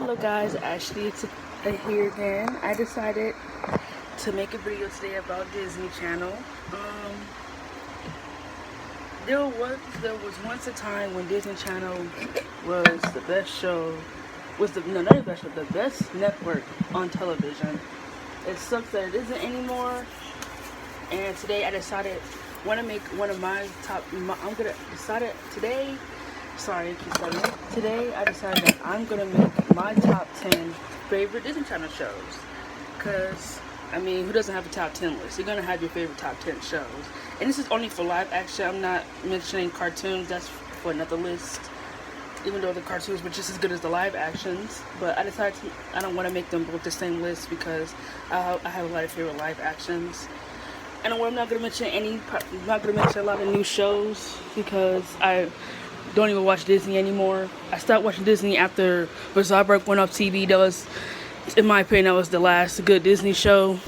Hello guys, Ashley here again. I decided to make a video today about Disney Channel. There was once a time when Disney Channel was the best show, not the best show, the best network on television. It sucks that it isn't anymore. And today I decided want to make one of my top. I'm gonna decided today. Sorry, I keep saying it. Today I decided that I'm gonna make my top 10 favorite Disney Channel shows. Cause I mean, who doesn't have a top 10 list? You're gonna have your favorite top 10 shows. And this is only for live action. I'm not mentioning cartoons. That's for another list. Even though the cartoons were just as good as the live actions, but I decided I don't want to make them both the same list because I have a lot of favorite live actions. And I'm not gonna mention I'm not gonna mention a lot of new shows because I don't even watch Disney anymore. I stopped watching Disney after Berserk went off TV. That was, in my opinion, that was the last good Disney show.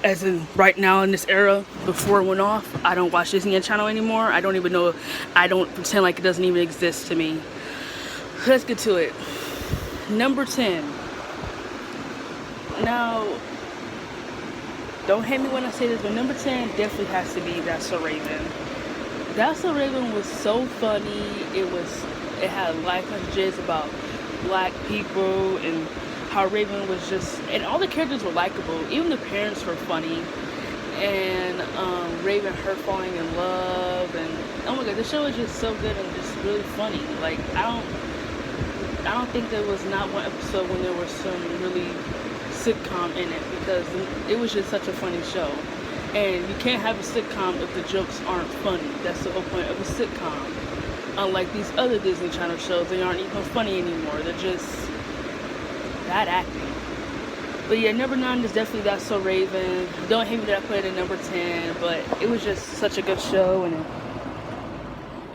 As in right now in this era, before it went off, I don't watch Disney Channel anymore. I don't even know. I don't pretend like it doesn't even exist to me. Let's get to it. Number 10. Now, don't hate me when I say this, but number 10 definitely has to be That's So Raven. That's So Raven was so funny. It had life messages about black people and how Raven was just, and all the characters were likable. Even the parents were funny. And Raven, her falling in love, and oh my god, the show was just so good and just really funny. Like I don't think there was not one episode when there was some really sitcom in it because it was just such a funny show. And you can't have a sitcom if the jokes aren't funny. That's the whole point of a sitcom. Unlike these other Disney Channel shows, they aren't even funny anymore. They're just bad acting. But yeah, number 9 is definitely That's So Raven. Don't hate me that I put it at number 10, but it was just such a good show, and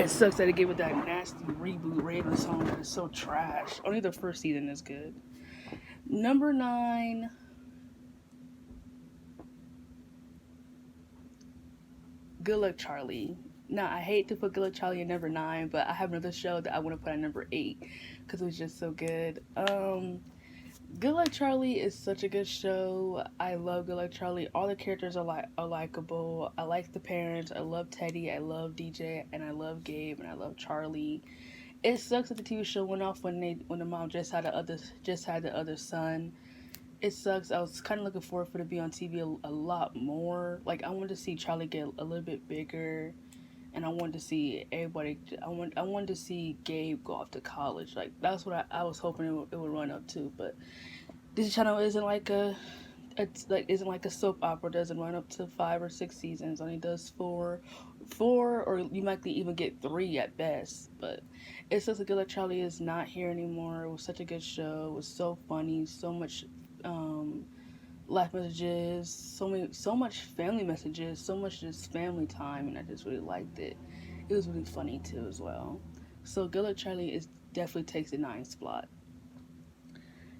it sucks that it gave it that nasty reboot Raven song that is so trash. Only the first season is good. Number 9. Good Luck Charlie. Now, I hate to put Good Luck Charlie at number 9, but I have another show that I want to put at number 8 because it was just so good. Good Luck Charlie is such a good show. I love Good Luck Charlie. All the characters are likable. I like the parents. I love Teddy. I love DJ, and I love Gabe, and I love Charlie. It sucks that the TV show went off when the mom just had the other son. It sucks. I was kind of looking forward for it to be on TV a lot more. Like I wanted to see Charlie get a little bit bigger, and I wanted to see everybody. I wanted to see Gabe go off to college. Like that's what I was hoping it would run up to. But Disney Channel isn't like a soap opera. It doesn't run up to 5 or 6 seasons. Only does four, or you might even get 3 at best. But it's just a Good Luck Charlie is not here anymore. It was such a good show. It was so funny. So much life messages, so much family messages, so much just family time, and I just really liked it. It was really funny too as well. So Good Luck Charlie definitely takes the 9th spot.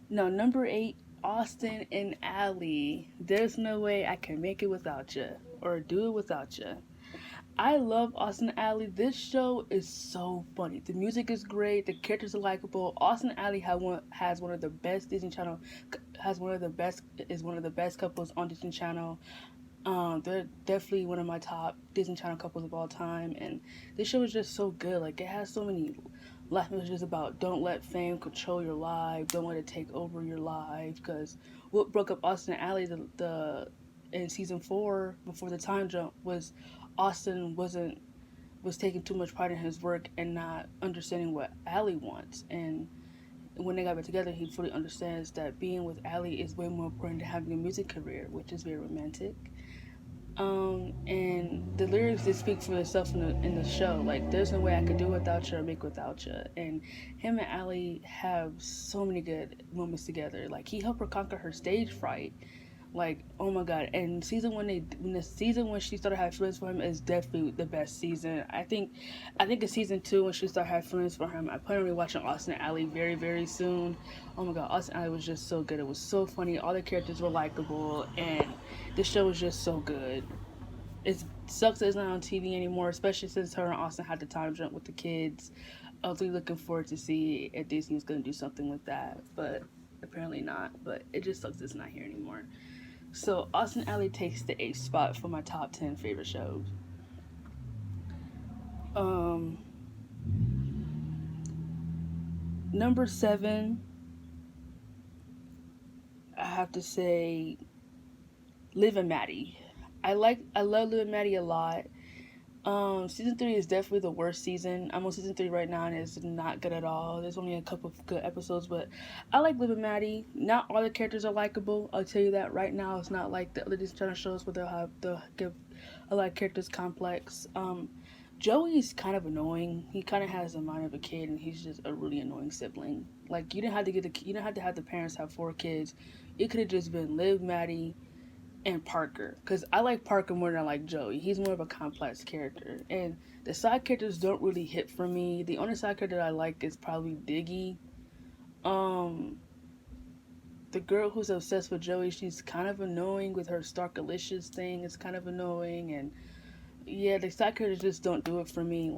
Now number 8, Austin and Ally. There's no way I can make it without you or do it without you. I love Austin and Ally. This show is so funny. The music is great. The characters are likable. Austin and Ally has one of the best Disney Channel. Is one of the best couples on Disney Channel. They're definitely one of my top Disney Channel couples of all time. And this show is just so good. Like it has so many life messages about don't let fame control your life. Don't let it take over your life. Because what broke up Austin and Ally in season 4 before the time jump was Austin was taking too much pride in his work and not understanding what Ally wants. And when they got back together, he fully understands that being with Ally is way more important than having a music career, which is very romantic. And the lyrics just speak for themselves in the show. Like, there's no way I could do without you or make without you. And him and Ally have so many good moments together. Like, he helped her conquer her stage fright. Like, oh my god. And the season when she started having feelings for him is definitely the best season. I think in season 2 when she started having feelings for him, I plan on rewatching Austin and Ally very, very soon. Oh my god, Austin and Ally was just so good. It was so funny. All the characters were likable, and the show was just so good. It sucks that it's not on TV anymore, especially since her and Austin had the time jump with the kids. I was really looking forward to see if Disney was going to do something with that, but apparently not. But it just sucks it's not here anymore. So Austin Alley takes the eighth spot for my top 10 favorite shows. Um, Number seven, I have to say Liv and Maddie. I love Liv and Maddie a lot. Season three is definitely the worst season. I'm on season three right now, and it's not good at all. There's only a couple of good episodes, but I like Liv and Maddie. Not all the characters are likable. I'll tell you that right now. It's not like the other Disney Channel shows where they'll give a lot of characters complex. Joey's kind of annoying. He kind of has the mind of a kid, and he's just a really annoying sibling. Like you didn't have to have the parents have four kids. It could have just been Liv, Maddie, and Parker, because I like Parker more than I like Joey. He's more of a complex character, and the side characters don't really hit for me. The only side character that I like is probably Diggy. Um, the girl who's obsessed with Joey, she's kind of annoying with her Starkalicious thing. It's kind of annoying, and yeah, the side characters just don't do it for me.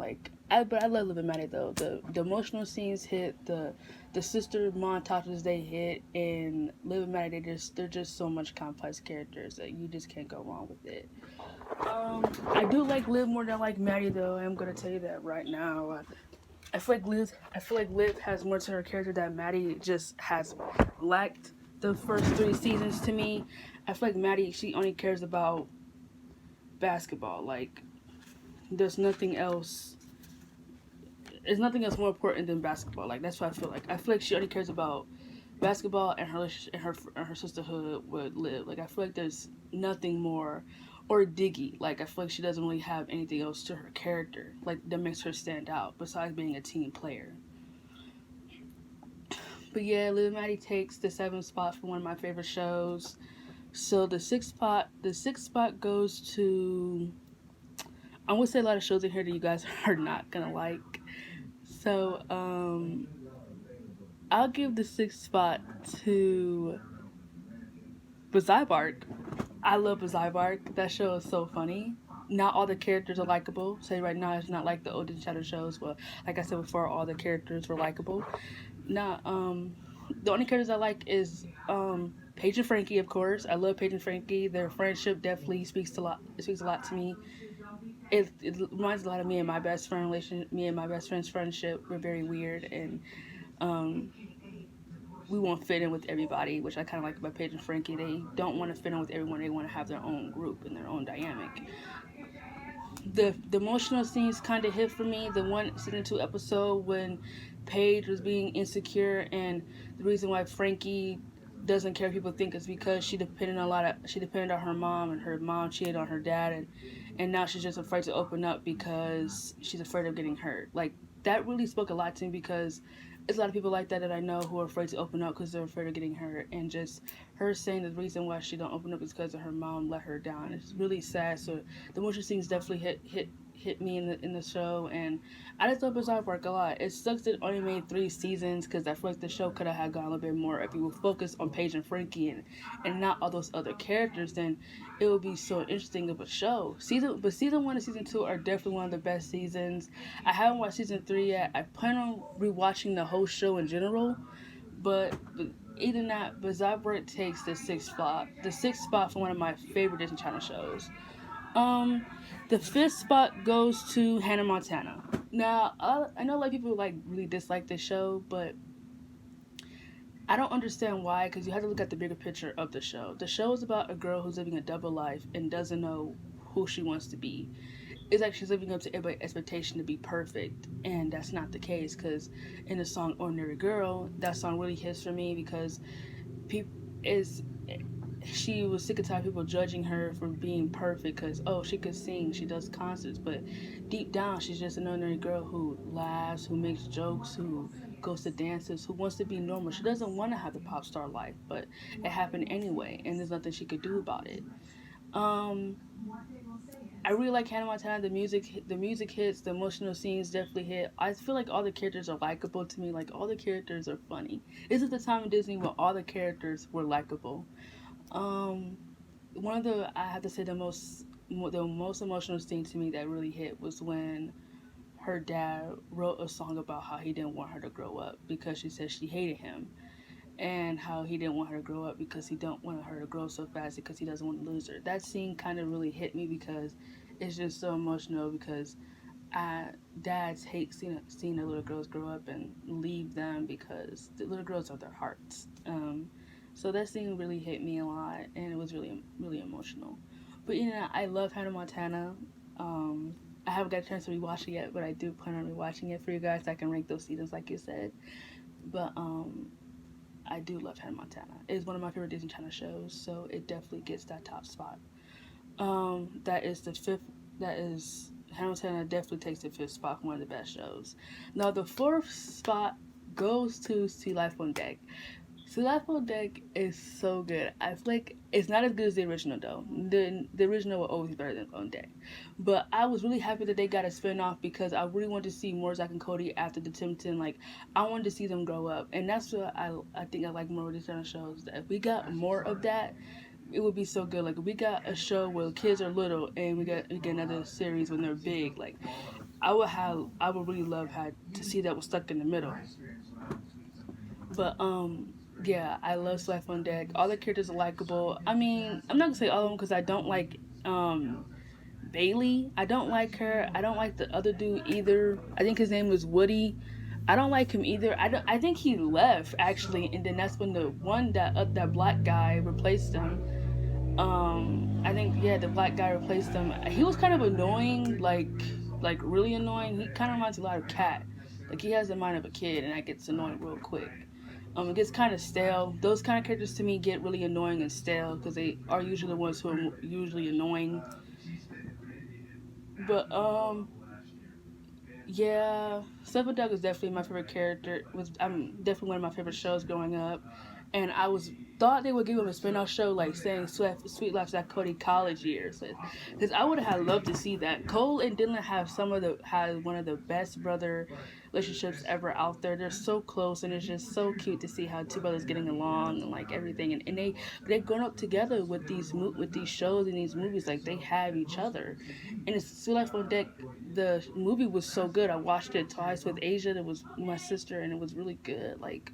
But I love Liv and Maddie though. The emotional scenes hit, the sister montages they hit, and Liv and Maddie they're just so much complex characters that you just can't go wrong with it. I do like Liv more than I like Maddie though. I'm gonna tell you that right now. I feel like Liv has more to her character that Maddie just has lacked the first three seasons to me. I feel like Maddie, she only cares about basketball. Like there's nothing else. There's nothing else more important than basketball. Like that's what I feel like. I feel like she only cares about basketball and her sisterhood with Liv. Like I feel like there's nothing more. Or Diggy. Like I feel like she doesn't really have anything else to her character like that makes her stand out besides being a team player. But yeah, Liv and Maddie takes the seventh spot for one of my favorite shows. So the sixth spot goes to. I'm gonna say a lot of shows in here that you guys are not gonna like. So I'll give the sixth spot to Bark. I love Bark. That show is so funny. Not all the characters are likable. Say right now, it's not like the old Shadow shows. But like I said before, all the characters were likable. Not the only characters I like is Paige and Frankie, of course. I love Paige and Frankie. Their friendship definitely speaks a lot. It speaks a lot to me. It reminds a lot of me and my best friend relation. Me and my best friend's friendship. We're very weird, and um, we won't fit in with everybody, which I kind of like about Paige and Frankie. They don't want to fit in with everyone. They want to have their own group and their own dynamic. The emotional scenes kind of hit for me. The one season two episode when Paige was being insecure, and the reason why Frankie doesn't care if people think is because she depended on her mom, and her mom cheated on her dad, and now she's just afraid to open up because she's afraid of getting hurt. Like that really spoke a lot to me because there's a lot of people like that I know who are afraid to open up because they're afraid of getting hurt, and just her saying the reason why she don't open up is because of her mom let her down. It's really sad. So the emotional scenes definitely hit me in the show, and I just love Bark a lot. It sucks that it only made 3 seasons because I feel like the show could have had gone a little bit more. If you would focus on Paige and Frankie and not all those other characters, then it would be so interesting of a show. Season 1 and season 2 are definitely one of the best seasons. I haven't watched season 3 yet. I plan on rewatching the whole show in general, but either not, Bark takes the sixth spot. The sixth spot for one of my favorite Disney Channel shows. Um, the fifth spot goes to Hannah Montana. Now, I know a lot of people like really dislike this show, but I don't understand why. Because you have to look at the bigger picture of the show. The show is about a girl who's living a double life and doesn't know who she wants to be. It's like she's living up to everybody's expectation to be perfect, and that's not the case. Because in the song "Ordinary Girl," that song really hits for me because people is she was sick and tired of people judging her for being perfect because, oh, she could sing, she does concerts, but deep down, she's just an ordinary girl who laughs, who makes jokes, who goes to dances, who wants to be normal. She doesn't want to have the pop star life, but it happened anyway, and there's nothing she could do about it. Um, I really like Hannah Montana. The music hits. The emotional scenes definitely hit. I feel like all the characters are likable to me. Like all the characters are funny. This is the time in Disney when all the characters were likable. Um, One of the I have to say the most emotional scene to me that really hit was when her dad wrote a song about how he didn't want her to grow up because she said she hated him, and how he didn't want her to grow up because he don't want her to grow so fast because he doesn't want to lose her. That scene kind of really hit me because it's just so emotional because I dads hate seeing their little girls grow up and leave them because the little girls are their hearts. So that scene really hit me a lot, and it was really emotional. But I love Hannah Montana. I haven't got a chance to rewatch it yet, but I do plan on rewatching it for you guys. So I can rank those seasons like you said. But I do love Hannah Montana. It's one of my favorite Disney Channel shows, so it definitely gets that top spot. That is the fifth. That is Hannah Montana definitely takes the fifth spot for one of the best shows. Now the fourth spot goes to See Life on Deck. See Life on Deck is so good. I feel like it's not as good as the original though. The original will always be better than On Deck. But I was really happy that they got a spin-off because I really wanted to see more Zack and Cody after the Tempton. Like I wanted to see them grow up. And that's what I think I like more of these kind of shows. That if we got more of that, it would be so good. Like if we got a show where kids are little and we get another series when they're big, like I would really love to see that was stuck in the middle. But yeah, I love Life on Deck. All the characters are likable. I mean, I'm not gonna say all of them because I don't like Bailey. I don't like her. I don't like the other dude either. I think his name was Woody. I don't like him either. I think he left actually, and then that's when the one that black guy replaced him. I think yeah, the black guy replaced him. He was kind of annoying, like really annoying. He kind of reminds me a lot of Cat. Like he has the mind of a kid, and that gets annoying real quick. It gets kind of stale. Those kind of characters to me get really annoying and stale because they are usually the ones who are usually annoying. But yeah, Stephen Doug is definitely my favorite character. Was definitely one of my favorite shows growing up, and I was thought they would give him a spinoff show like saying Sweet Life Zach Cody college years, because I would have loved to see that. Cole and Dylan have one of the best brother relationships ever out there. They're so close, and it's just so cute to see how two brothers getting along and like everything, and they've grown up together with these shows and these movies. Like they have each other, and it's Sweet Life on Deck. The movie was so good. I watched it twice with Asia. That was my sister, and it was really good. Like,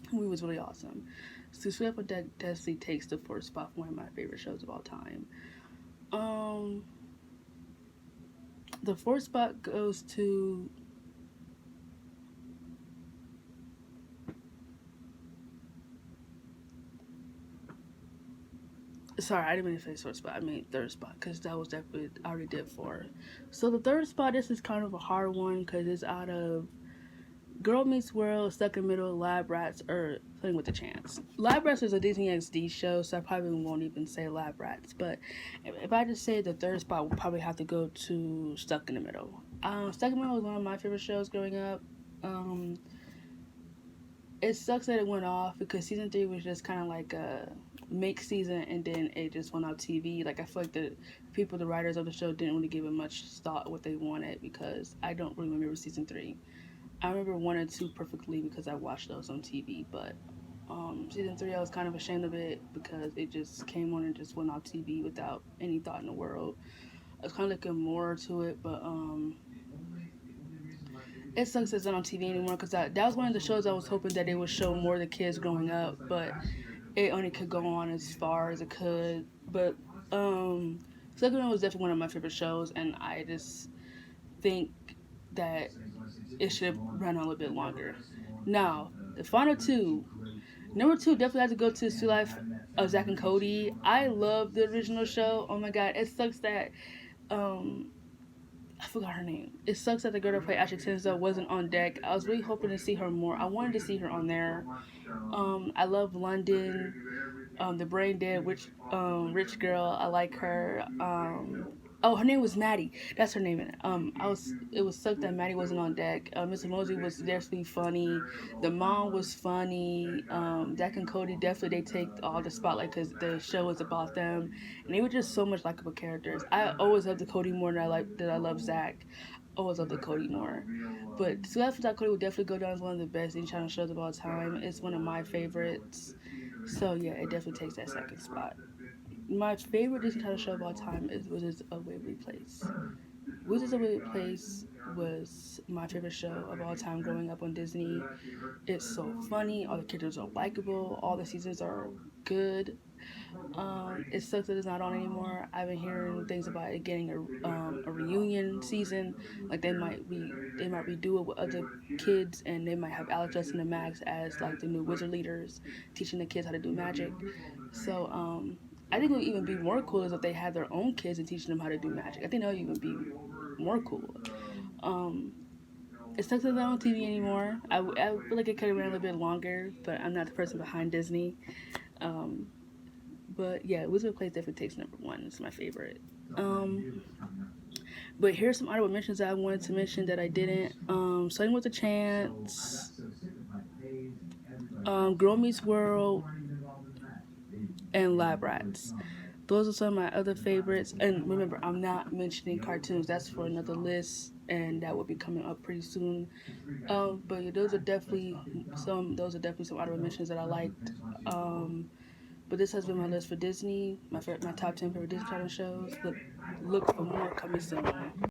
the movie was really awesome. So Sweet Life on Deck definitely takes the first spot for one of my favorite shows of all time. Um, the fourth spot goes to sorry, I didn't mean to say fourth spot. I mean third spot because that was definitely I already did four. So the third spot, this is kind of a hard one because it's out of Girl Meets World, Stuck in the Middle, Lab Rats, or Playing with the Chance. Lab Rats is a Disney XD show, so I probably won't even say Lab Rats. But if I just say the third spot, we'll probably have to go to Stuck in the Middle. Stuck in the Middle was one of my favorite shows growing up. Um, it sucks that it went off because season 3 was just kind of like a make season, and then it just went off TV. Like I feel like the writers of the show, didn't really give it much thought what they wanted because I don't really remember season 3. I remember 1 and 2 perfectly because I watched those on TV, but season 3 I was kind of ashamed of it because it just came on and just went off TV without any thought in the world. I was kind of looking more to it, but it sucks it's not on TV anymore because that was one of the shows I was hoping that they would show more of the kids growing up, but it only could go on as far as it could. But Second One was definitely one of my favorite shows, and I just think that it should have run a little bit longer. Now, the final two. Number 2 definitely has to go to Sweet Life of Zack and Cody. I love the original show. Oh my god, it sucks that um I forgot her name. It sucks that the girl that played Ashley Tisdale wasn't on deck. I was really hoping to see her more. I wanted to see her on there. I love London. The brain dead rich girl. I like her. Oh, her name was Maddie. That's her name in it. It was sucked that Maddie wasn't on deck. Mr. Mosley was definitely funny. The mom was funny. Dak and Cody definitely they take all the spotlight because the show is about them, and they were just so much likable characters. I always loved the Cody more than I love Zach. Always loved the Cody more. But Suicide for Cody would definitely go down as one of the best in channel shows of all time. It's one of my favorites. So yeah, it definitely takes that second spot. My favorite Disney Channel show of all time is Wizards of Waverly Place. Wizards of Waverly Place was my favorite show of all time growing up on Disney. It's so funny. All the characters are likable. All the seasons are good. It sucks that it's not on anymore. I've been hearing things about it getting a reunion season. Like they might redo it with other kids, and they might have Alex, Justin, and Max as like the new wizard leaders, teaching the kids how to do magic. So I think it would even be more cool is if they had their own kids and teaching them how to do magic. I think that would even be more cool. Um, it sucks that it's not on TV anymore. I feel like it could have ran a little bit longer, but I'm not the person behind Disney. Um, but yeah, Wizard of Place definitely takes number one. It's my favorite. Um, but here's some honorable mentions that I wanted to mention that I didn't. Starting with a Chance, Girl Meets World, and Lab Rats. Those are some of my other favorites. And remember, I'm not mentioning cartoons. That's for another list, and that will be coming up pretty soon. But yeah, those are definitely some. Those are definitely some honorable mentions that I liked. But this has been my list for Disney. My top 10 favorite Disney channel shows. Look for more coming soon.